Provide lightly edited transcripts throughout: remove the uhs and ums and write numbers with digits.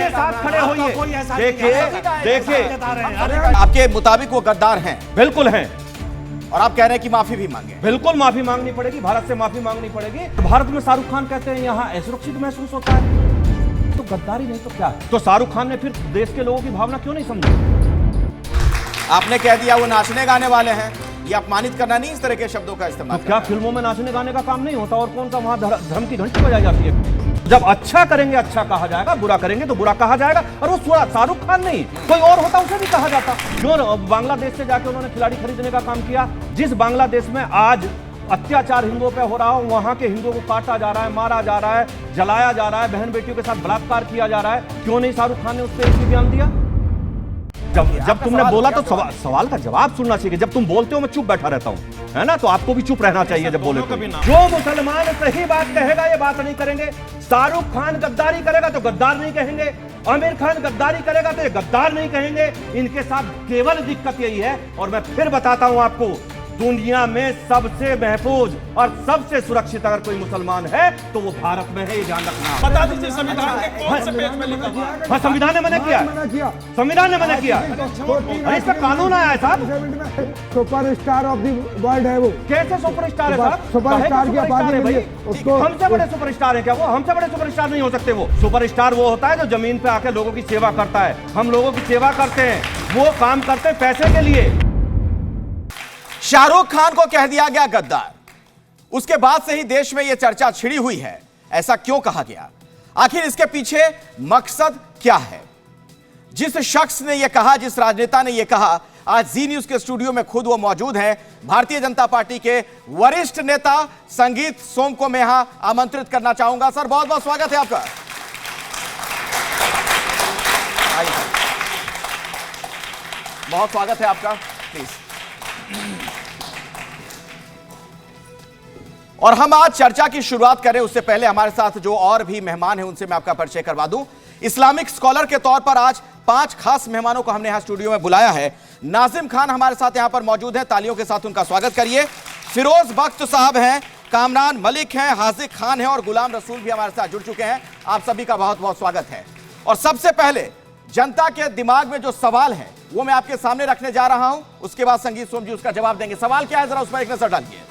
उनके साथ खड़े होइए। देखिए आपके मुताबिक वो गद्दार हैं? बिल्कुल हैं। और आप कह रहे हैं कि माफी भी मांगे? बिल्कुल माफी मांगनी पड़ेगी, भारत से माफी मांगनी पड़ेगी। भारत में शाहरुख खान कहते हैं यहाँ असुरक्षित महसूस होता है, तो गद्दारी नहीं तो क्या है? तो शाहरुख खान ने फिर देश के लोगों की भावना क्यों नहीं समझी? आपने कह दिया वो नाचने गाने वाले हैं, ये अपमानित करना नहीं इस तरह के शब्दों का इस्तेमाल? तो क्या फिल्मों में नाचने गाने का काम नहीं होता? और कौन सा वहां धर्म की घंटी बजाई जाती है? जब अच्छा करेंगे अच्छा कहा जाएगा, बुरा करेंगे तो बुरा कहा जाएगा। और वो शाहरुख खान नहीं, कोई और होता उसे भी कहा जाता। क्यों बांग्लादेश से जाके उन्होंने खिलाड़ी खरीदने का काम किया? जिस बांग्लादेश में आज अत्याचार हिंदुओं पे हो रहा हो, वहां के हिंदुओं को काटा जा रहा है, मारा जा रहा है, जलाया जा रहा है, बहन बेटियों के साथ बलात्कार किया जा रहा है, क्यों नहीं शाहरुख खान ने उस पर एक भी बयान दिया? जब तुमने बोला तो सवाल का जवाब सुनना चाहिए। जब तुम बोलते हो मैं चुप बैठा रहता हूं, है ना? तो आपको भी चुप रहना चाहिए जब बोले तो। जो मुसलमान सही बात कहेगा ये बात नहीं करेंगे। शाहरुख खान गद्दारी करेगा तो गद्दार नहीं कहेंगे, आमिर खान गद्दारी करेगा तो ये गद्दार नहीं कहेंगे। इनके साथ केवल दिक्कत यही है, और मैं फिर बताता हूं आपको, दुनिया में सबसे महफूज और सबसे सुरक्षित अगर कोई मुसलमान है तो वो भारत में है, ये ध्यान रखना। बता दीजिए संविधान के कौन से पेज में लिखा हुआ है? हाँ, संविधान ने मना किया, संविधान ने मना किया। अरे इसका कानून आया है साहब। सुपरस्टार ऑफ द वर्ल्ड है वो। कैसे सुपरस्टार है साहब? सुपरस्टार की आबादी है भाई? हमसे बड़े सुपरस्टार है क्या वो? हमसे बड़े सुपरस्टार नहीं हो सकते वो। सुपरस्टार वो होता है जो जमीन पे आके लोगों की सेवा करता है। हम लोगों की सेवा करते हैं, वो काम करते हैं पैसे के लिए। शाहरुख खान को कह दिया गया गद्दार, उसके बाद से ही देश में यह चर्चा छिड़ी हुई है। ऐसा क्यों कहा गया? आखिर इसके पीछे मकसद क्या है? जिस शख्स ने यह कहा, जिस राजनेता ने यह कहा, आज जी न्यूज के स्टूडियो में खुद वो मौजूद हैं। भारतीय जनता पार्टी के वरिष्ठ नेता संगीत सोम को मैं यहां आमंत्रित करना चाहूंगा। सर, बहुत बहुत स्वागत है आपका। बहुत स्वागत है आपका, प्लीज। और हम आज चर्चा की शुरुआत करें उससे पहले हमारे साथ जो और भी मेहमान हैं उनसे मैं आपका परिचय करवा दूं। इस्लामिक स्कॉलर के तौर पर आज 5 खास मेहमानों को हमने यहां स्टूडियो में बुलाया है। नाजिम खान हमारे साथ यहां पर मौजूद हैं, तालियों के साथ उनका स्वागत करिए। फिरोज बख्त साहब हैं, कामरान मलिक हैं, हाजिक खान हैं और गुलाम रसूल भी हमारे साथ जुड़ चुके हैं। आप सभी का बहुत बहुत स्वागत है। और सबसे पहले जनता के दिमाग में जो सवाल है वो मैं आपके सामने रखने जा रहा हूं, उसके बाद संगीत सोम जी उसका जवाब देंगे। सवाल क्या है, जरा उस पर एक नजर डालिए।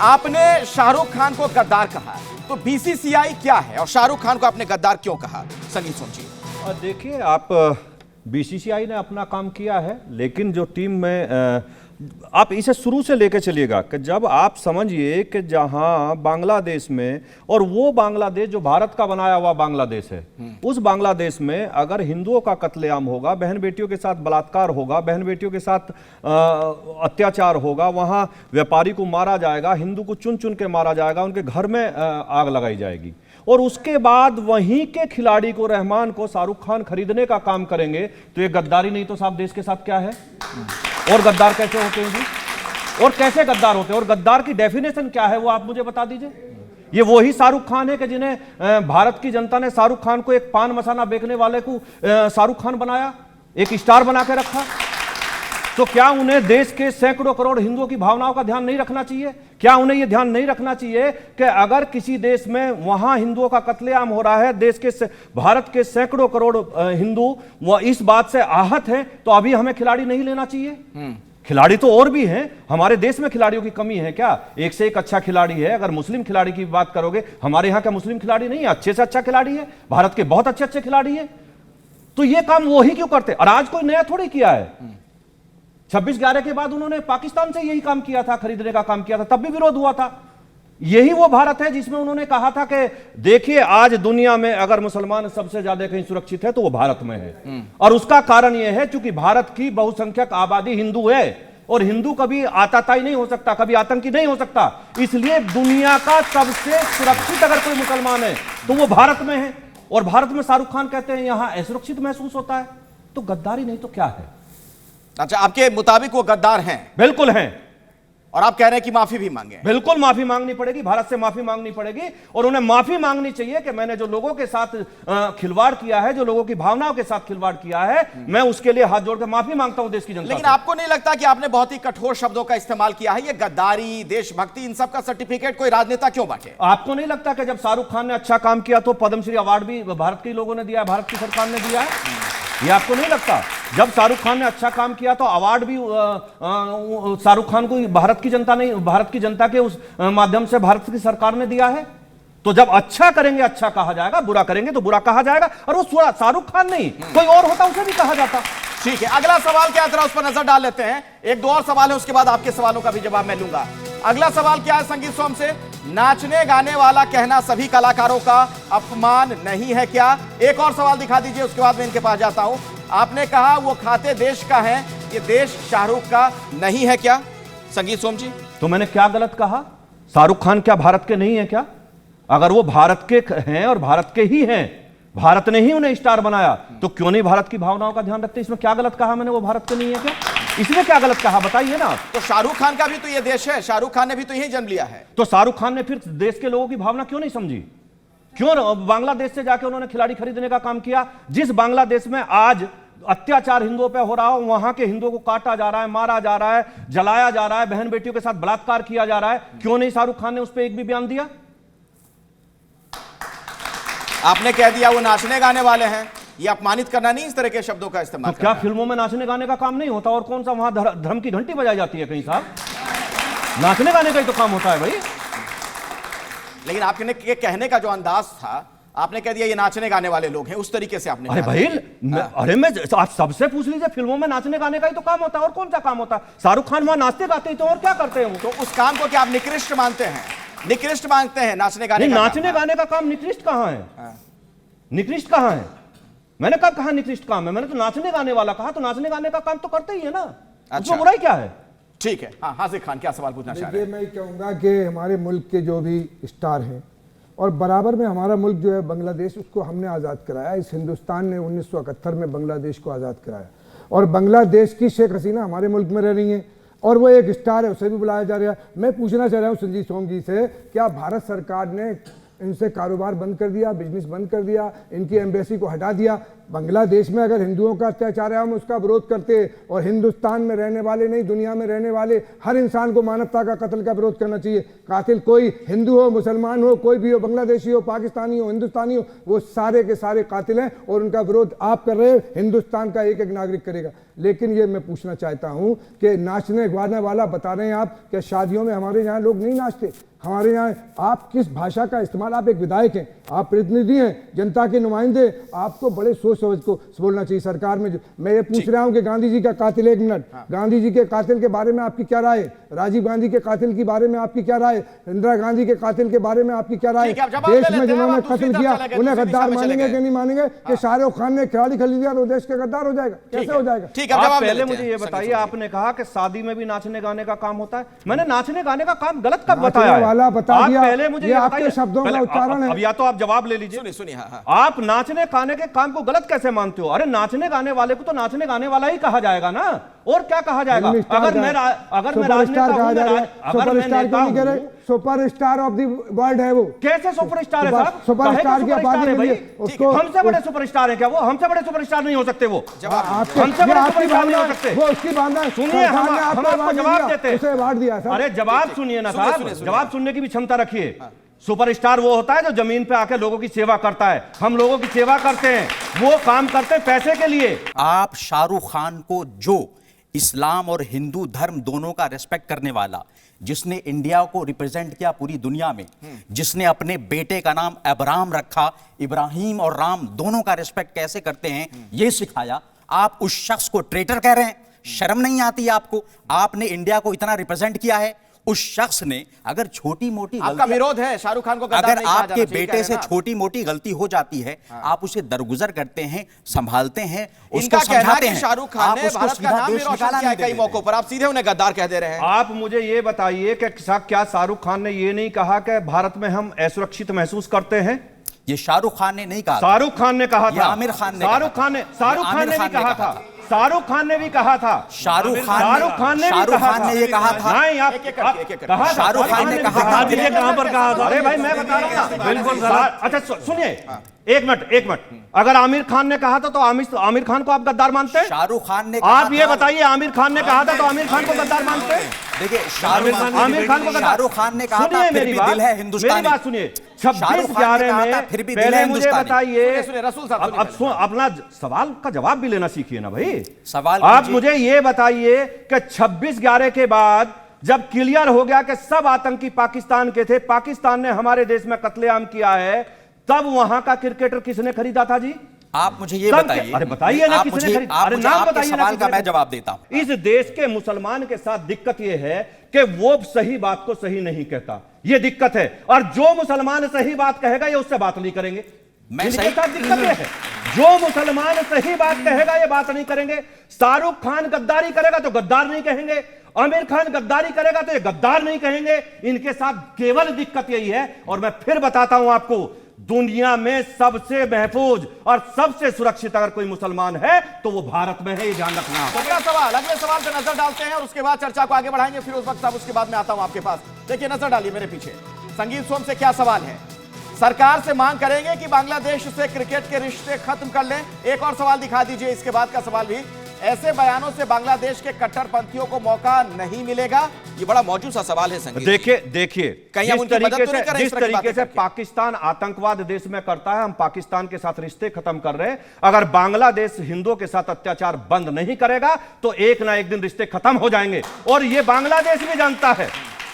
आपने शाहरुख खान को गद्दार कहा, तो बीसीसीआई क्या है और शाहरुख खान को आपने गद्दार क्यों कहा? संगीत सोम जी। देखिए, आप बीसीसीआई ने अपना काम किया है, लेकिन जो टीम में आप इसे शुरू से लेकर चलिएगा कि जब आप समझिए कि जहां बांग्लादेश में, और वो बांग्लादेश जो भारत का बनाया हुआ बांग्लादेश है, उस बांग्लादेश में अगर हिंदुओं का कत्लेआम होगा, बहन बेटियों के साथ बलात्कार होगा, बहन बेटियों के साथ अत्याचार होगा, वहां व्यापारी को मारा जाएगा, हिंदू को चुन चुन के मारा जाएगा, उनके घर में आग लगाई जाएगी, और उसके बाद वहीं के खिलाड़ी को, रहमान को शाहरुख खान खरीदने का काम करेंगे, तो ये गद्दारी नहीं तो साहब देश के साथ क्या है? और गद्दार कैसे होते हैं जी? और कैसे गद्दार होते हैं? और गद्दार की डेफिनेशन क्या है वो आप मुझे बता दीजिए। ये वही शाहरुख खान है कि जिन्हें भारत की जनता ने शाहरुख खान को एक पान मसाला बेचने वाले को शाहरुख खान बनाया, एक स्टार बना के रखा। तो क्या उन्हें देश के सैकड़ों करोड़ हिंदुओं की भावनाओं का ध्यान नहीं रखना चाहिए? क्या उन्हें यह ध्यान नहीं रखना चाहिए कि अगर किसी देश में वहां हिंदुओं का कत्लेआम हो रहा है, देश के भारत के सैकड़ों करोड़ हिंदू वो इस बात से आहत हैं, तो अभी हमें खिलाड़ी नहीं लेना चाहिए? खिलाड़ी तो और भी हैं, हमारे देश में खिलाड़ियों की कमी है क्या? एक से एक अच्छा खिलाड़ी है। अगर मुस्लिम खिलाड़ी की बात करोगे, हमारे यहाँ का मुस्लिम खिलाड़ी नहीं है, अच्छे से अच्छा खिलाड़ी है, भारत के बहुत अच्छे अच्छे खिलाड़ी है। तो ये काम वो ही क्यों करते? और आज कोई नया थोड़ी किया है। 26/11 के बाद उन्होंने पाकिस्तान से यही काम किया था, खरीदने का काम किया था, तब भी विरोध हुआ था। यही वो भारत है जिसमें उन्होंने कहा था कि देखिए, आज दुनिया में अगर मुसलमान सबसे ज्यादा कहीं सुरक्षित है तो वो भारत में है। और उसका कारण यह है क्योंकि भारत की बहुसंख्यक आबादी हिंदू है, और हिंदू कभी आताताई नहीं हो सकता, कभी आतंकी नहीं हो सकता। इसलिए दुनिया का सबसे सुरक्षित अगर कोई मुसलमान है तो वो भारत में है। और भारत में शाहरुख खान कहते हैं यहां असुरक्षित महसूस होता है, तो गद्दारी नहीं तो क्या है? अच्छा, आपके मुताबिक वो गद्दार हैं? बिल्कुल हैं। और आप कह रहे हैं कि माफी भी मांगे। बिल्कुल माफी मांगनी पड़ेगी, भारत से माफी मांगनी पड़ेगी और उन्हें माफी मांगनी चाहिए कि मैंने जो लोगों के साथ खिलवाड़ किया है, जो लोगों की भावनाओं के साथ खिलवाड़ किया है, मैं उसके लिए हाथ जोड़कर माफी मांगता हूं देश की जनता लेकिन से। आपको नहीं लगता कि आपने बहुत ही कठोर शब्दों का इस्तेमाल किया है? ये गद्दारी, देशभक्ति, इन सब का सर्टिफिकेट कोई राजनेता क्यों बांटे? आपको नहीं लगता कि जब शाहरुख खान ने अच्छा काम किया तो पद्मश्री अवार्ड भी भारत के लोगों ने दिया है, भारत की सरकार ने दिया है? ये आपको नहीं लगता? जब शाहरुख खान ने अच्छा काम किया तो अवार्ड भी शाहरुख खान को भारत की जनता नहीं, भारत की जनता के उस माध्यम से भारत की सरकार ने दिया है? तो जब अच्छा करेंगे अच्छा कहा जाएगा, बुरा करेंगे तो बुरा कहा जाएगा। और वो शाहरुख खान नहीं, कोई और होता उसे भी कहा जाता। ठीक है, अगला सवाल क्या है उस पर नजर डाल लेते हैं। एक दो और सवाल है, उसके बाद आपके सवालों का भी जवाब मैं लूंगा। अगला सवाल क्या है संगीत सोम से? नाचने गाने वाला कहना सभी कलाकारों का अपमान नहीं है क्या? एक और सवाल दिखा दीजिए, उसके बाद मैं इनके पास जाता हूं। आपने कहा वो खाते देश का है, ये देश शाहरुख का नहीं है क्या? संगीत सोम जी, तो मैंने क्या गलत कहा? शाहरुख खान क्या भारत के नहीं है क्या? अगर वो भारत के हैं और भारत के ही हैं, भारत ने ही उन्हें स्टार बनाया, तो क्यों नहीं भारत की भावनाओं का ध्यान रखते? इसमें क्या गलत कहा मैंने? वो भारत के नहीं है क्या? इसमें क्या गलत कहा बताइए ना। तो शाहरुख खान का भी तो ये देश है, शाहरुख खान ने भी तो यही जन्म लिया है। तो शाहरुख खान ने फिर देश के लोगों की भावना क्यों नहीं समझी? क्यों बांग्लादेश से जाके उन्होंने खिलाड़ी खरीदने का काम किया? जिस बांग्लादेश में आज अत्याचार हिंदुओं पे हो रहा हो, वहां के हिंदुओं को काटा जा रहा है, मारा जा रहा है, जलाया जा रहा है, बहन बेटियों के साथ बलात्कार किया जा रहा है, क्यों नहीं शाहरुख खान ने उस पर एक भी बयान दिया? आपने कह दिया वो नाचने गाने वाले हैं, ये अपमानित करना नहीं इस तरह के शब्दों का इस्तेमाल तो क्या फिल्मों में नाचने गाने का काम नहीं होता? और कौन सा वहां धर्म की घंटी बजाई जाती है कहीं साहब? नाचने गाने का ही तो काम होता है भाई। लेकिन आपने के कहने का जो अंदाज था, आपने कह दिया ये नाचने गाने वाले लोग हैं, उस तरीके से आपने अरे भाई मैं आप सबसे पूछ लीजिए, फिल्मों में नाचने गाने का ही तो काम होता है, और कौन सा काम होता है? शाहरुख खान वहां नाचते गाते ही तो, और क्या करते हैं? तो उस काम को क्या आप निकृष्ट मानते हैं? निकृष्ट मानते हैं नाचने गाने का? नाचने गाने का काम निकृष्ट कहां है? निकृष्ट कहां है? मैंने कब कहा निकृष्ट काम है? मैंने तो नाचने गाने वाला कहा, तो नाचने गाने का काम तो करते ही है ना। उसमें बुराई क्या है? ठीक है। हाँ, हाजिर खान क्या सवाल पूछना चाह रहे हैं? मैं कहूँगा कि हमारे मुल्क के जो भी स्टार हैं, और बराबर में हमारा मुल्क जो है बांग्लादेश, उसको हमने आज़ाद कराया। इस हिंदुस्तान ने 1971 में बांग्लादेश को आज़ाद कराया, और बांग्लादेश की शेख हसीना हमारे मुल्क में रह रही हैं, और वो एक स्टार है, उसे भी बुलाया जा रहा है। मैं पूछना चाह रहा हूँ संजीव सोम जी से, क्या भारत सरकार ने इनसे कारोबार बंद कर दिया, बिजनेस बंद कर दिया, इनकी एम्बेसी को हटा दिया? बांग्लादेश में अगर हिंदुओं का अत्याचार है, हम उसका विरोध करते, और हिंदुस्तान में रहने वाले नहीं, दुनिया में रहने वाले हर इंसान को मानवता का कत्ल का विरोध करना चाहिए। कातिल कोई हिंदू हो, मुसलमान हो, कोई भी हो, बांग्लादेशी हो, पाकिस्तानी हो, हिंदुस्तानी हो, वो सारे के सारे कातिल हैं, और उनका विरोध आप कर रहे हो, हिंदुस्तान का एक एक नागरिक करेगा। लेकिन ये मैं पूछना चाहता हूँ कि नाचने गाने वाला बता रहे हैं आप कि शादियों में हमारे यहाँ लोग नहीं नाचते। हमारे यहाँ आप किस भाषा का इस्तेमाल, आप एक विधायक हैं, आप प्रतिनिधि हैं, जनता के नुमाइंदे, आपको बड़े सोच समझ को बोलना चाहिए। सरकार में मैं ये पूछ रहा हूँ कि गांधी जी का कातिल, एक मिनट, गांधी जी के कातिल के बारे में आपकी क्या राय है? राजीव गांधी के कातिल के बारे में आपकी क्या राय है? इंदिरा गांधी के कातिल के बारे में आपकी क्या राय है? देश में जिन्होंने कत्ल किया उन्हें गद्दार मानेंगे कि नहीं मानेंगे? कि शाहरुख खान ने खिलाड़ी खरीद लिया तो देश के गद्दार हो जाएगा? कैसे हो जाएगा? आप पहले मुझे ये बताइए, आपने कहा कि शादी में भी नाचने गाने का काम होता है। मैंने नाचने गाने का काम गलत कब बताया? वाला बता दिया, पहले मुझे ये आपके शब्दों का उच्चारण है। अब या तो आप जवाब ले लीजिए। सुनिए। हाँ। आप नाचने गाने के काम को गलत कैसे मानते हो? अरे नाचने गाने वाले को तो नाचने गाने वाला ही कहा जाएगा ना, और क्या कहा जाएगा? अगर मैं राजनेता हूं, सुपरस्टार ऑफ द वर्ल्ड है वो। कैसे सुपरस्टार है साहब? सुपरस्टार की आबादी है भाई, उसको हमसे बड़े सुपरस्टार है क्या वो? हमसे बड़े सुपरस्टार नहीं हो सकते वो। हमसे बड़े सुपरस्टार नहीं हो सकते। वो उसकी भावना सुनिए, हम आपको जवाब देते हैं। उसे अवार्ड दिया सर। अरे जवाब सुनिए ना साहब, जवाब सुनने की भी क्षमता रखिए। सुपरस्टार वो होता है जो जमीन पे आके लोगों की सेवा करता है। हम लोगों की सेवा करते हैं, वो काम करते हैं पैसे के लिए। आप शाहरुख खान को, जो इस्लाम और हिंदू धर्म दोनों का रेस्पेक्ट करने वाला, जिसने इंडिया को रिप्रेजेंट किया पूरी दुनिया में, जिसने अपने बेटे का नाम अब्राम रखा, इब्राहिम और राम दोनों का रेस्पेक्ट कैसे करते हैं यह सिखाया, आप उस शख्स को ट्रेटर कह रहे हैं? शर्म नहीं आती आपको? आपने इंडिया को इतना रिप्रेजेंट किया है, उस शख्स ने अगर छोटी मोटी आपका विरोध है शाहरुख खान को, अगर आपके बेटे से छोटी मोटी गलती हो जाती है, आप उसे दरगुजर करते हैं, संभालते हैं, उसको समझाते हैं। शाहरुख खान ने भारत का नाम भी रोशन किया है कई मौकों पर, आप सीधे उन्हें गद्दार कह दे रहे हैं। आप मुझे ये बताइए कि क्या शाहरुख खान ने ये नहीं कहा कि भारत में हम असुरक्षित महसूस करते हैं? ये शाहरुख खान ने नहीं कहा, शाहरुख खान ने कहा था। आमिर खान ने, शाहरुख खान ने नहीं कहा था। शाहरुख खान ने भी कहा था, शाहरुख खान ने ये कहा था। नहीं, आप कहा, शाहरुख खान ने कहा बता दीजिए कहां पर कहा था। अरे भाई मैं बता रहा हूं ना। बिल्कुल। अच्छा सुनिए, एक मिनट, अगर आमिर खान ने कहा था तो आमिर खान को आप गद्दार मानते हैं? शाहरुख खान ने आप ये बताइए, आमिर खान ने कहा था तो आमिर खान को गद्दार मानते हैं? देखिए, आमिर खान को शाहरुख खान ने कहा था फिर भी दिल है हिंदुस्तानी। मेरी बात सुनिए, 26/11 में फिर भी दिल पहले है मुझे हिंदुस्तानी। बताइए, सुनिए, रसूल साहब, अब अपना सवाल का जवाब भी लेना सीखिए ना भाई। सवाल आप कीजिए। मुझे ये बताइए कि 26/11 के बाद जब क्लियर हो गया कि सब आतंकी पाकिस्तान के थे, पाकिस्तान ने हमारे देश में कत्लेआम किया है, तब वहां का क्रिकेटर किसने खरीदा था जी? आप मुझे ये तब बताइए। अरे बताइए ना, आप किसने मुझे खरीद, अरे नाम आपके बताइए ना सवाल का किसने मैं जवाब देता हूं। इस देश के मुसलमान के साथ दिक्कत यह है कि वो सही बात को सही नहीं कहता, ये दिक्कत है। और जो मुसलमान सही बात कहेगा ये उससे बात नहीं करेंगे। मैं इनके सही- साथ दिक्कत यह है, जो मुसलमान सही बात कहेगा ये बात नहीं करेंगे। शाहरुख खान गद्दारी करेगा तो गद्दार नहीं कहेंगे, आमिर खान गद्दारी करेगा तो ये गद्दार नहीं कहेंगे। इनके साथ केवल दिक्कत यही है। और मैं फिर बताता हूं आपको, दुनिया में सबसे महफूज और सबसे सुरक्षित अगर कोई मुसलमान है तो वो भारत में है, ये ध्यान रखना। अगला सवाल, अगले सवाल पे नजर डालते हैं और उसके बाद चर्चा को आगे बढ़ाएंगे। फिर उस वक्त साहब, उसके बाद मैं आता हूं आपके पास। देखिए, नजर डालिए मेरे पीछे, संगीत सोम से क्या सवाल है। सरकार से मांग करेंगे कि बांग्लादेश से क्रिकेट के रिश्ते खत्म कर लें। एक और सवाल दिखा दीजिए, इसके बाद का सवाल भी, ऐसे बयानों से बांग्लादेश के कट्टरपंथियों को मौका नहीं मिलेगा। ये बड़ा मौजूद सा सवाल है संगीत। देखिए कहीं हम उनकी मदद तो नहीं कर रहे इस जिस तरह की तरीके बातें से करके? पाकिस्तान आतंकवाद देश में करता है, हम पाकिस्तान के साथ रिश्ते खत्म कर रहे हैं। अगर बांग्लादेश हिंदुओं के साथ अत्याचार बंद नहीं करेगा तो एक ना एक दिन रिश्ते खत्म हो जाएंगे। और ये बांग्लादेश भी जानता है,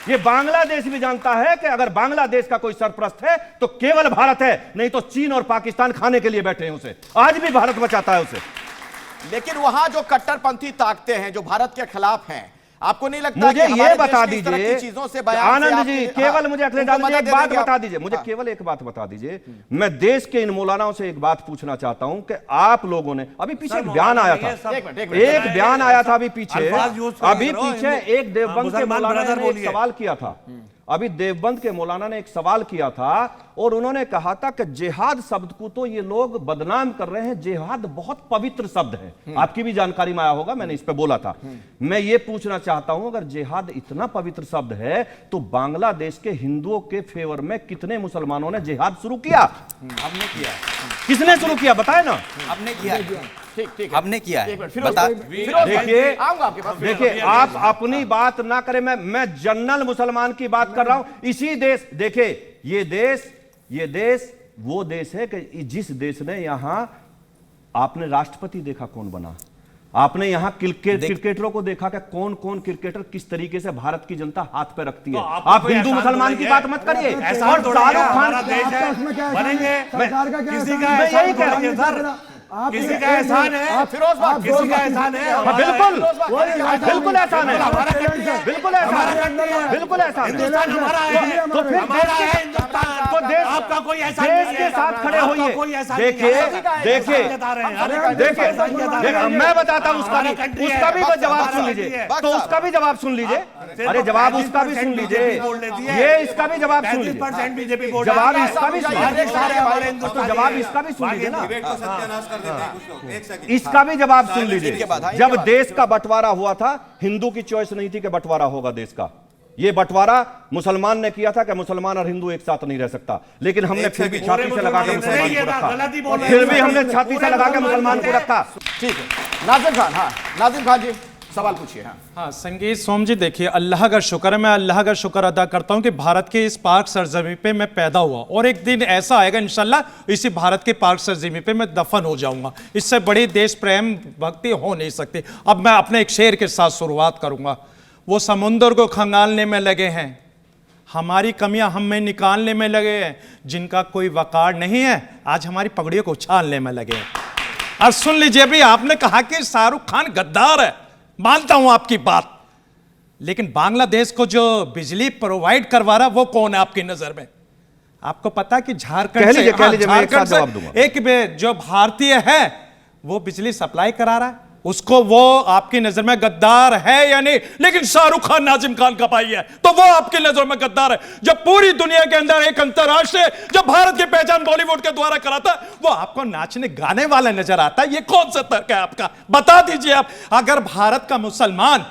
ये बांग्लादेश भी जानता है कि अगर बांग्लादेश का कोई सरपरस्त है तो केवल भारत है, नहीं तो चीन और पाकिस्तान खाने के लिए बैठे हैं उसे। आज भी भारत बचाता है उसे। लेकिन वहां जो कट्टरपंथी ताकतें हैं जो भारत के खिलाफ हैं, आपको नहीं लगता मुझे कि ये हमारे बता देश की इस तरह की दीजिए चीजों से बयान से आनंद आपकी- जी, हाँ, केवल मुझे अखिलेश उनको जी मदद एक दे बात देंगे बता आप? दीजिए, मुझे हाँ। केवल एक बात बता दीजिए। मैं देश के इन मौलानाओं से एक बात पूछना चाहता हूं कि आप लोगों ने अभी पीछे एक बयान आया था, एक मिनट। एक बयान आया था अभी पीछे, अल्फाज यूज अभी करो, पीछे एक देवबंद के मुसलमान मौलाना ब्रदर ने एक बोलिए। सवाल किया था। अभी देवबंद के मौलाना ने एक सवाल किया था और उन्होंने कहा था कि जिहाद शब्द को तो ये लोग बदनाम कर रहे हैं, जिहाद बहुत पवित्र शब्द है। आपकी भी जानकारी में आया होगा, मैंने इस पे बोला था। मैं ये पूछना चाहता हूं, अगर जिहाद इतना पवित्र शब्द है तो बांग्लादेश के हिंदुओं के फेवर में कितने मुसलमानों ने जिहाद शुरू किया? हमने किया है। किसने शुरू किया बताए ना? हमने किया है। ठीक ठीक हमने किया है। एक मिनट, फिरोज बता- फिरोज भाई, देखिए, आऊंगा आपके पास। देखिए, आप अपनी बात ना करें, मैं जनरल मुसलमान की बात कर रहा हूं। इसी देश, देखिए ये देश वो देश है कि जिस देश ने यहां, आपने राष्ट्रपति देखा कौन बना, आपने यहां क्रिकेटरों को देखा कि कौन कौन क्रिकेटर किस तरीके से भारत की जनता हाथ पे रखती है। आपको आप कोई हिंदू एहसान मुसलमान की थोड़ी बात है। मत करिए। एहसान और थोड़ी है, शाहरुख हमारा खान, देश है, आपका उसमें क्या एहसान बनेंगे। है? सरकार का क्या किसी एहसान का है? एहसान यही कह रहा हूं, थोड़ी है, सर। आप किसी एक- का एहसान है? आप- फिरोज भाई, आप किसी दो का बात एहसान कीजिए। है? हाँ, बिल्कुल फिरोज एहसान है, हमारा कंट्री है। बिल्कुल एहसान हमारा है, कंट्री है। बिल्कुल एहसान है। हिंदुस्तान हमारा है। तो फिर हमारा देश है के- हिंदुस्तान। तो देश आपका कोई एहसान देश नहीं के है। साथ खड़े आपका होइए। कोई एहसान नहीं देखिए, है। देखिए, एहसान जता रहे हैं। देखिए, एहसान जता रहे हैं। मैं बताता हूं उसका हमारा भी, कंट्री उसका है। भी बस जवाब हमारा सुन कंट्री लीजिए। है। तो उसका भी जवाब सुन लीजिए। अरे जवाब उसका भी सुन लीजिए, ये इसका भी जवाब सुन लीजिए। 35% बीजेपी वोट जवाब है। इसका भी सुन बाकी लीजिए। सारे हमारे तो हिंदुस्तानी जवाब हैं। इसका भी सुन लीजिए ना, डिबेट को सत्यानाश कर देते हैं कुछ लोग। एक सेकंड। इसका भी जवाब सुन इनके लीजिए। बाद, हाँ, इनके जब बाद। देश का बंटवारा हुआ था, हिंदू की चॉइस नहीं थी कि बंटवारा होगा देश का। ये बंटवारा मुसलमान ने किया था कि मुसलमान और हिंदू एक साथ नहीं रह सकता, लेकिन हमने फिर भी छाती से लगा के मुसलमान को रखा, गलती बोल और रहे फिर हैं। भी हमने छाती से लगा के मुसलमान को रखा। ठीक है, नाजिम खान। हाँ, नाजिम खान जी, सवाल पूछिए। हाँ, हाँ, संगीत सोम जी, देखिए, अल्लाह का शुक्र है, मैं अल्लाह का शुक्र अदा करता हूँ कि भारत के इस पाक सरजमी पे मैं पैदा हुआ और एक दिन ऐसा आएगा इंशाल्लाह इसी भारत के पाक सरजमी पे मैं दफन हो जाऊंगा। इससे बड़ी देश प्रेम भक्ति हो नहीं सकती। अब मैं अपने एक शेर के साथ शुरुआत करूंगा। वो समुंदर को खंगालने में लगे हैं, हमारी कमियां हम में निकालने में लगे हैं, जिनका कोई वकार नहीं है आज हमारी पगड़ियों को उछालने में लगे हैं। और सुन लीजिए, भी आपने कहा कि शाहरुख खान गद्दार है, मानता हूं आपकी बात, लेकिन बांग्लादेश को जो बिजली प्रोवाइड करवा रहा वो कौन है आपकी नजर में? आपको पता है कि झारखंड कह लीजिए, मैं एक साथ जवाब दूंगा। एक जो भारतीय है वो बिजली सप्लाई करा रहा है। उसको वो आपकी नजर में गद्दार है या नहीं? लेकिन शाहरुख खान नाजिम खान का भाई है तो वो आपकी नजर में गद्दार है। जब पूरी दुनिया के अंदर एक अंतरराष्ट्रीय, जब भारत की पहचान बॉलीवुड के द्वारा कराता है, वो आपको नाचने गाने वाला नजर आता है। ये कौन सा तर्क है आपका? बता दीजिए आप। अगर भारत का मुसलमान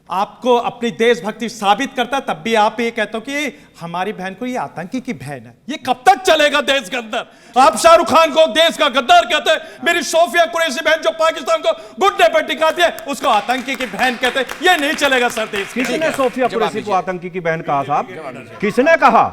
आपको अपनी देशभक्ति साबित करता है, तब भी आप ये कहते हो कि हमारी बहन को ये आतंकी की बहन है। ये कब तक चलेगा देश के अंदर? आप शाहरुख खान को देश का गद्दार कहते हैं, मेरी सोफिया कुरैशी बहन जो पाकिस्तान को घुटने पर टिकाती है उसको आतंकी की बहन कहते हैं। ये नहीं चलेगा सर देश के। किसने सोफिया कुरैशी को आतंकी की बहन कहा साहब? किसने कहा?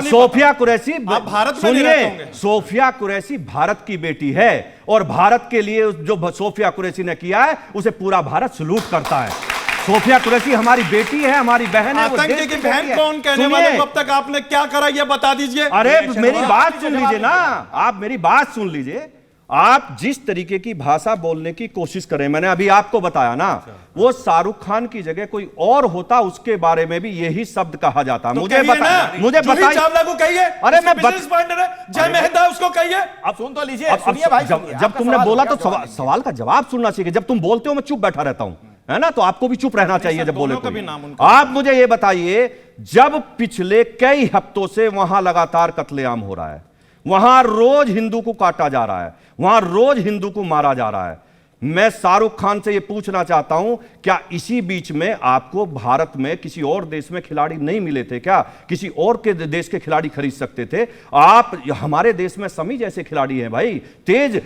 सोफिया कुरैशी, आप भारत में नहीं रहते सुनिए, होंगे। सोफिया कुरैशी भारत की बेटी है और भारत के लिए जो सोफिया कुरैशी ने किया है उसे पूरा भारत सलूट करता है। सोफिया कुरैशी हमारी बेटी है, हमारी बहन है। वो आतंकी देश की की बहन बेटी है। कौन कहने सुनिए, वाले को अब तक आपने क्या करा ये बता दीजिए। अरे मेरी बात सुन लीजिए ना, आप मेरी बात सुन लीजिए। आप जिस तरीके की भाषा बोलने की कोशिश करें, मैंने अभी आपको बताया ना, वो शाहरुख खान की जगह कोई और होता उसके बारे में भी यही शब्द कहा जाता। तो मुझे कहिए बता, ना, मुझे जूही बताइए। चावला को कहिए। अरे मैं बिजनेस पार्टनर है, जय मेहता उसको कहिए। अब सुन तो लीजिए, अब सुनिए भाई, जब सुनिए। जब आपका तुमने सवाल बोला हो तो गया, जवाब दीजिए। सवाल का जवाब सुनना चाहिए। जब तुम बोलते हो मैं चुप बैठा रहता हूं, है ना? तो आपको भी चुप रहना चाहिए जब बोले दोनों का भी कोई। नाम उनका। आप मुझे ये बताइए, जब पिछले कई हफ्तों से वहां लगातार कत्लेआम हो रहा है, वहां रोज हिंदू को काटा जा रहा है, वहां रोज हिंदू को मारा जा रहा है, मैं शाहरुख खान से यह पूछना चाहता हूं, क्या इसी बीच में आपको भारत में किसी और देश में खिलाड़ी नहीं मिले थे क्या? किसी और के देश के खिलाड़ी खरीद सकते थे आप? हमारे देश में समी जैसे खिलाड़ी हैं भाई, तेज।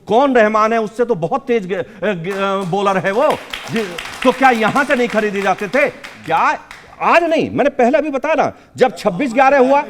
कौन रहमान है, उससे तो बहुत तेज बॉलर है वो। तो क्या यहां से नहीं खरीदे जाते थे क्या? आज नहीं, मैंने पहले अभी बताया ना, जब 26/11 हुआ,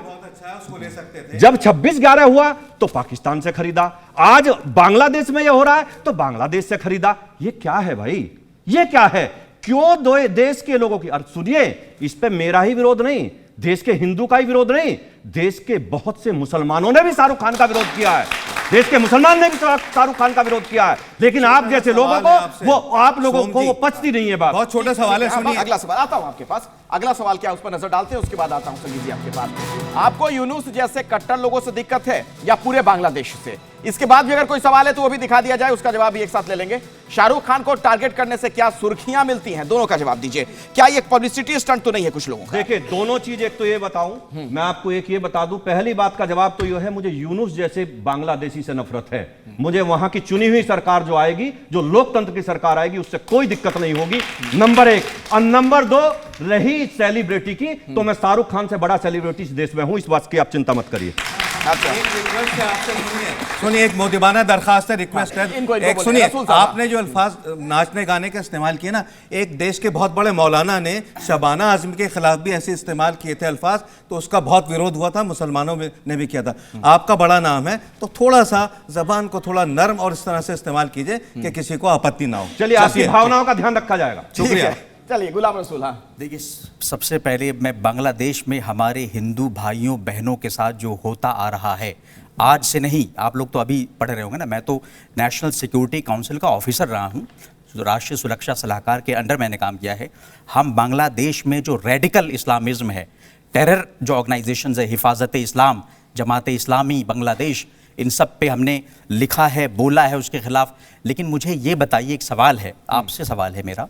उसको ले सकते थे। जब 26/11 हुआ तो पाकिस्तान से खरीदा। आज बांग्लादेश में यह हो रहा है तो बांग्लादेश से खरीदा। ये क्या है भाई? ये क्या है? क्यों दो देश के लोगों की? और सुनिए, इस पे मेरा ही विरोध नहीं, देश के हिंदू का ही विरोध नहीं, देश के बहुत से मुसलमानों ने भी शाहरुख खान का विरोध किया है। देश के मुसलमान ने भी शाहरुख खान का विरोध किया है। लेकिन आप जैसे लोगों को वो, आप लोगों को वो पचती नहीं है बात। बहुत छोटा सवाल है, सुनिए। अगला सवाल आता हूं आपके पास। अगला सवाल क्या है उस पर नजर डालते हैं, उसके बाद आता हूं संजीव जी आपके पास। आपको यूनुस जैसे कट्टर लोगों से दिक्कत है या पूरे बांग्लादेश से? इसके बाद भी अगर कोई सवाल है तो वो भी दिखा दिया जाए, उसका जवाब भी एक साथ ले लेंगे। शाहरुख खान को टारगेट करने से क्या सुर्खियां मिलती हैं? दोनों का जवाब दीजिए। क्या ये पब्लिसिटी स्टंट तो नहीं है कुछ लोगों का? देखिए, दोनों चीज। एक तो ये बताऊं, मैं आपको एक ये बता दूं, पहली बात का जवाब तो ये है, मुझे यूनुस जैसे बांग्लादेशी से नफरत है। मुझे वहां की चुनी हुई सरकार जो आएगी, जो लोकतंत्र की सरकार आएगी, उससे कोई दिक्कत नहीं होगी, नंबर 1। और नंबर 2, रही सेलिब्रिटी की, तो मैं शाहरुख खान से बड़ा सेलिब्रिटी इस देश में हूं, इस बात की आप चिंता मत करिए। एक रिक्वेस्ट है आपसे, सुनिए, एक मोदिबाना दरखास्त है, रिक्वेस्ट है। इनको एक बोलिए, सुनिए, रसूल साहब। आपने जो अल्फाज नाचने गाने का इस्तेमाल किए ना, एक देश के बहुत बड़े मौलाना ने शबाना आजमी के खिलाफ भी ऐसे इस्तेमाल किए थे अल्फाज, तो उसका बहुत विरोध हुआ था, मुसलमानों ने भी किया था। आपका बड़ा नाम है, तो थोड़ा सा जबान को थोड़ा नर्म और इस तरह से इस्तेमाल कीजिए कि किसी को आपत्ति ना हो। चलिए, आपकी भावनाओं का ध्यान रखा जाएगा। शुक्रिया। चलिए गुलाम रसूल। हाँ, देखिए, सबसे पहले मैं बांग्लादेश में हमारे हिंदू भाइयों बहनों के साथ जो होता आ रहा है, आज से नहीं, आप लोग तो अभी पढ़ रहे होंगे ना, मैं तो नेशनल सिक्योरिटी काउंसिल का ऑफिसर रहा हूँ, राष्ट्रीय सुरक्षा सलाहकार के अंडर मैंने काम किया है। हम बांग्लादेश में जो रेडिकल इस्लामिज्म है, टेरर जो ऑर्गेनाइजेशंस है, हिफाजत इस्लाम, जमात इस्लामी बांग्लादेश, इन सब पे हमने लिखा है, बोला है उसके खिलाफ। लेकिन मुझे ये बताइए, एक सवाल है आपसे, सवाल है मेरा,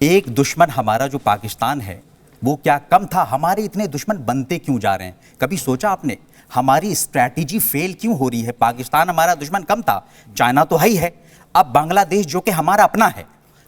एक दुश्मन हमारा जो पाकिस्तान है वो क्या कम था? हमारे इतने दुश्मन बनते क्यों जा रहे हैं? कभी सोचा आपने हमारी स्ट्रैटेजी फेल क्यों हो रही है? पाकिस्तान हमारा दुश्मन कम था, चाइना तो है ही है, अब बांग्लादेश जो कि हमारा अपना है,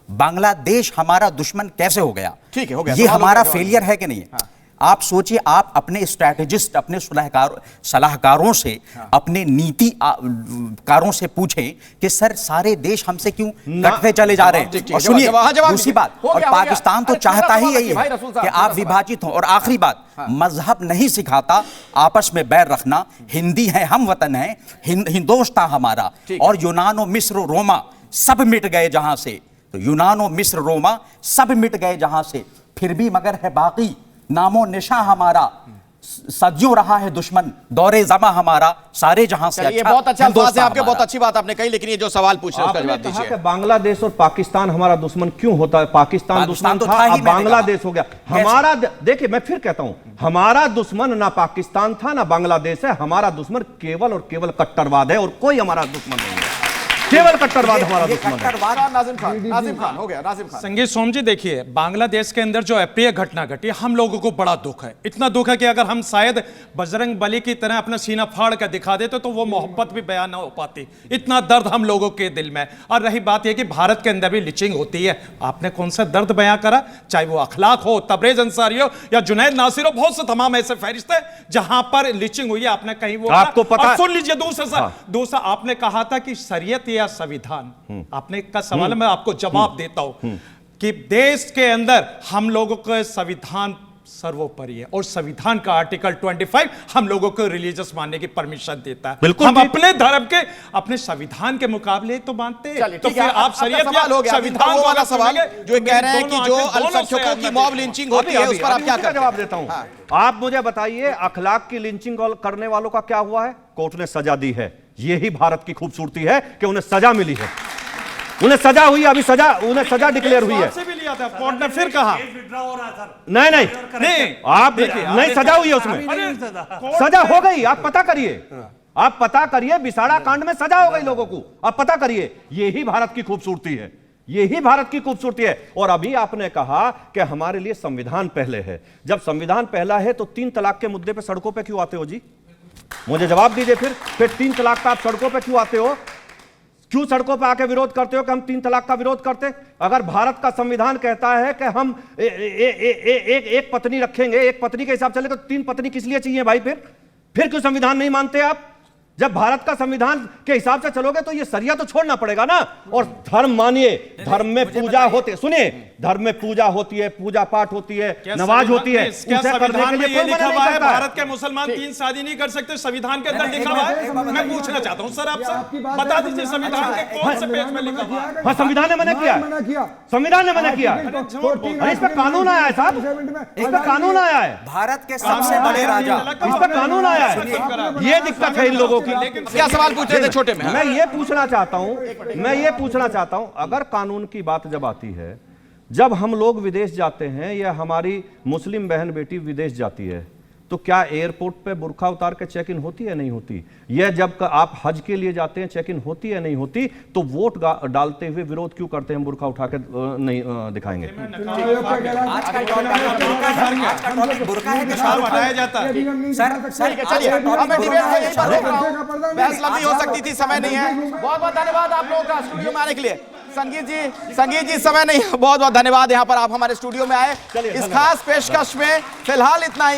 बांग्लादेश हमारा दुश्मन कैसे हो गया? ठीक है, हो गया। ये सवाल हमारा हो गया, फेलियर है कि नहीं है? आप सोचिए, आप अपने स्ट्रैटेजिस्ट, अपने सलाहकारों से, अपने नीतिकारों से पूछें कि सर सारे देश हमसे क्यों कटते चले जा रहे हैं। और सुनिए, दूसरी बात, और पाकिस्तान तो चाहता ही यही है कि आप विभाजित हो। और आखिरी बात, मजहब नहीं सिखाता आपस में बैर रखना। हिंदी है, हम वतन है, हिंदोस्तां हमारा। और यूनान और मिस्र रोमा सब मिट गए जहां से, तो यूनान और मिस्र रोमा सब मिट गए जहां से, फिर भी मगर है बाकी नामो निशा हमारा, सदियों रहा है दुश्मन, दौरे जमा हमारा, सारे जहां से ये बहुत अच्छा अल्फाज है आपके, बहुत अच्छी बात आपने कही। लेकिन ये जो सवाल पूछ रहे हैं उसका जवाब आपने कहा दीजिए। कि बांग्लादेश और पाकिस्तान हमारा दुश्मन क्यों होता है? पाकिस्तान दुश्मन तो था, था ही, अब मैंने बांग्लादेश कहा। हो गया हमारा। देखिए, मैं फिर कहता हूं, हमारा दुश्मन ना पाकिस्तान था ना बांग्लादेश है, हमारा दुश्मन केवल और केवल कट्टरवाद है, और कोई हमारा दुश्मन नहीं है। केवल कट्टरवाद हमारा दुश्मन है। कट्टरवाद नाजिम खान हो गया। नाजिम खान, संगीत सोम जी, देखिए बांग्लादेश के अंदर जो अप्रिय घटना घटी, हम लोगों को बड़ा दुख है। इतना दुख है कि अगर हम शायद बजरंग बली की तरह अपना सीना फाड़ कर दिखा देते तो वो मोहब्बत भी बयान ना हो पाती। इतना दर्द हम लोगों के दिल में। और रही बात यह कि भारत के अंदर भी लिचिंग होती है, आपने कौन सा दर्द बयां करा? चाहे वो अखलाक हो, तबरेज अंसारी हो या जुनैद नासिर हो, बहुत से तमाम ऐसे फहरिस्त है जहां पर लिचिंग हुई है। आपने कहीं वो आपको पता, सुन लीजिए दूसरा आपने कहा था कि शरीयत या संविधान, आपने का सवाल है, मैं आपको जवाब देता हूं कि देश के अंदर हम लोगों का संविधान सर्वोपरि है और संविधान का आर्टिकल 25 हम लोगों को रिलीजियस मानने की परमिशन देता है। बिल्कुल, हम अपने धर्म के अपने संविधान के मुकाबले तो मानते हैं। चलिए तो ठीक है, फिर आप आपका शरीयत सवाल हो गया। संविधान वो वाला को सवाल सुनेंगे, जो कह रहे हैं कि दोनों जो आंखें दोनों से अल्पसंख्यकों की अंदर मॉब देखिए। लिंचिंग होती है उस पर आप क्या उसका करते जवाब हैं? देता हूं। हाँ। आप मुझे बताइए, अखलाक की लिंचिंग करने वालों का क्या हुआ है? कोर्ट ने सजा दी है। यही भारत की खूबसूरती है कि उन्हें सजा मिली है, उन्हें सजा हुई, अभी सजा, उन्हें सजा डिक्लेयर हुई है। से भी लिया था कोर्ट ने, फिर कहा केस विड्रॉ हो रहा था। नहीं नहीं, नहीं, आप देखिए, आप नहीं, देखिए। सजा हुई है उसमें, अरे सजा हो गई। आप पता करिए, आप पता करिए, बिसाड़ा कांड में सजा हो गई लोगों को। आप पता करिए, यही भारत की खूबसूरती है, यही भारत की खूबसूरती है। और अभी आपने कहा कि हमारे लिए संविधान पहले है। जब संविधान पहला है तो 3 तलाक के मुद्दे पे सड़कों पे क्यों आते हो जी? मुझे जवाब दीजिए। फिर 3 तलाक का आप सड़कों पे क्यों आते हो? क्यों सड़कों पे आके विरोध करते हो कि हम 3 तलाक का विरोध करते? अगर भारत का संविधान कहता है कि हम एक पत्नी रखेंगे, एक पत्नी के हिसाब चले, तो 3 पत्नी किस लिए चाहिए भाई? फिर क्यों संविधान नहीं मानते आप? जब भारत का संविधान के हिसाब से चलोगे तो ये सरिया तो छोड़ना पड़ेगा ना। और धर्म मानिए, धर्म में पूजा होती है, सुनिए, धर्म में पूजा होती है, पूजा पाठ होती है, नमाज होती है, क्या उसे करने के संविधान में लिए ये कोई लिखा मना हुआ नहीं है करता है। भारत के मुसलमान 3 शादी नहीं कर सकते? संविधान के अंदर लिखा हुआ है। मैं पूछना चाहता हूं सर आपकी आपसे, बात बता है, दीजिए संविधान संविधान के कौन से पेज में लिखा हुआ है? हाँ, संविधान ने मना किया, मना किया, संविधान ने मना किया। अरे इस पे कानून आया है साहब, इस पे कानून आया है, भारत के सबसे बड़े राजा, इस पे कानून आया है। ये दिक्कत है इन लोगों की। क्या सवाल पूछ रहे थे छोटे में? मैं ये पूछना चाहता हूं, अगर कानून की बात जब आती है, जब हम लोग विदेश जाते हैं या हमारी मुस्लिम बहन बेटी विदेश जाती है, तो क्या एयरपोर्ट पे बुर्का उतार के चेक इन होती है नहीं होती? यह जब आप हज के लिए जाते हैं चेक इन होती है नहीं होती? तो वोट डालते हुए विरोध क्यों करते हैं? बुर्का उठा के नहीं दिखाएंगे। आज का टॉपिक बुर्का है कि निकाल हटाया जाता है। चलिए, अब मैं डिबेट को यहीं पर रोक रहा हूं। बहस लंबी हो सकती थी, समय नहीं है। बहुत बहुत धन्यवाद आप लोगों का स्टूडियो में आने के लिए। संगीत जी समय नहीं है, बहुत बहुत धन्यवाद यहाँ पर आप हमारे स्टूडियो में आए। इस खास पेशकश में फिलहाल इतना ही।